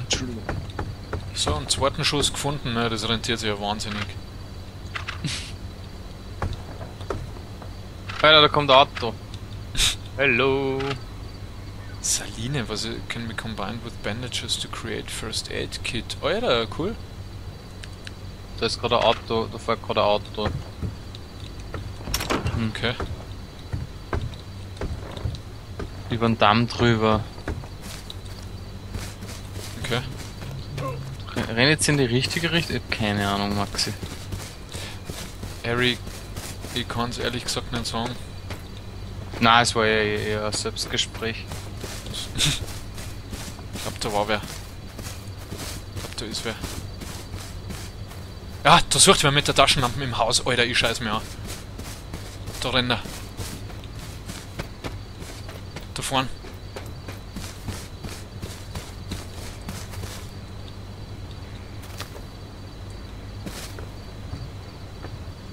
Entschuldigung. So, einen zweiten Schuss gefunden, ne? Das rentiert sich ja wahnsinnig. Alter, da kommt ein Auto. Hello. Saline, was can be combined with bandages to create first aid kit. Alter, cool. Da ist gerade ein Auto, da fährt gerade ein Auto. Okay. Über den Damm drüber. Okay. Renn jetzt in die richtige Richtung? Keine Ahnung, Maxi. Harry, ich kann es ehrlich gesagt nicht sagen. Nein, es war ja eher ein Selbstgespräch. Ich glaub, da war wer. Ich glaub, da ist wer. Ja, da sucht wer mit der Taschenlampe im Haus. Alter, ich scheiß mir an. Da rennt er. Da vorn.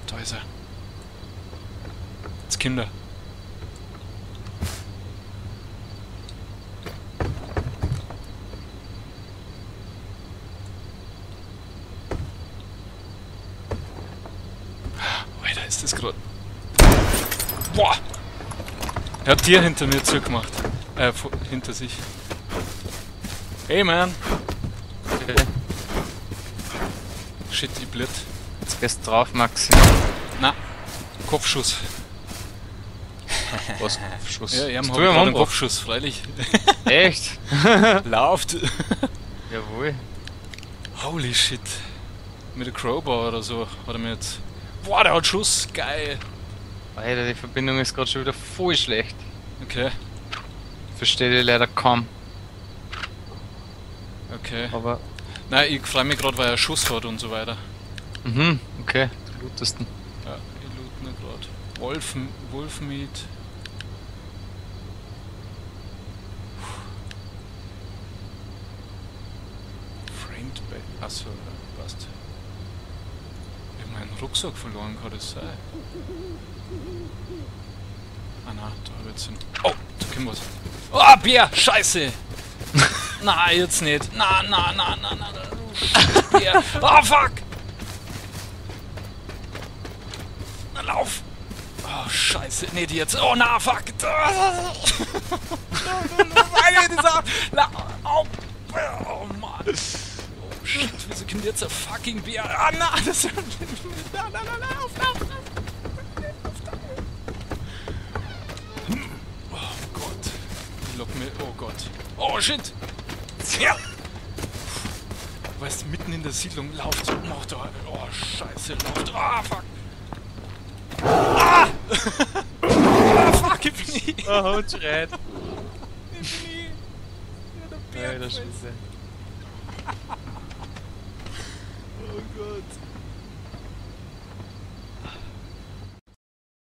Da ist er. Jetzt Kinder. Alter, ist das gerade. Boah! Er hat Tier hinter mir zugemacht. Hinter sich. Hey man! Okay. Shit, ich blöd. Jetzt gehst du drauf, Maxi. Na, Kopfschuss. Was? Kopfschuss? Ja, ich Hast hab du einen einen Kopf? Kopfschuss, freilich. Echt? Lauft! Jawohl. Holy shit. Mit der Crowbar oder so. Hat er mir jetzt. Boah, der hat Schuss! Geil! Alter, die Verbindung ist gerade schon wieder voll schlecht. Okay, Verstehe die leider kaum. okay. Aber. Nein, ich freu mich gerade, weil er Schuss hat und so weiter. Mhm, okay. Du lootest ihn. Ja, ich loot mir gerade. Wolfmeat. Framed Bait. Achso, ja, passt. Ich hab meinen Rucksack verloren, kann das sein? Ah na, da hab ich jetzt einen. Oh, da kommt was. Oh, Bier! Scheiße! Na, jetzt nicht. Na, du scheiß Bier. Oh, fuck! Na, lauf! Oh, scheiße. Nicht jetzt. Oh, na, fuck! Oh, oh, Mann! Oh, shit, wieso kommt jetzt ein fucking Bier? Ah, na, das ist... Na, lauf! Oh Gott. Die lockt mir... Oh Gott. Oh, shit! Ja! Weißt du, mitten in der Siedlung lauft... Oh, da... Oh, scheiße, lauft... Ah, fuck! Ah! Ah, fuck, ich bin nie! Oh, und schreit. Ich bin nie! Ja, der Bär Alter gefressen. Scheiße. Oh Gott.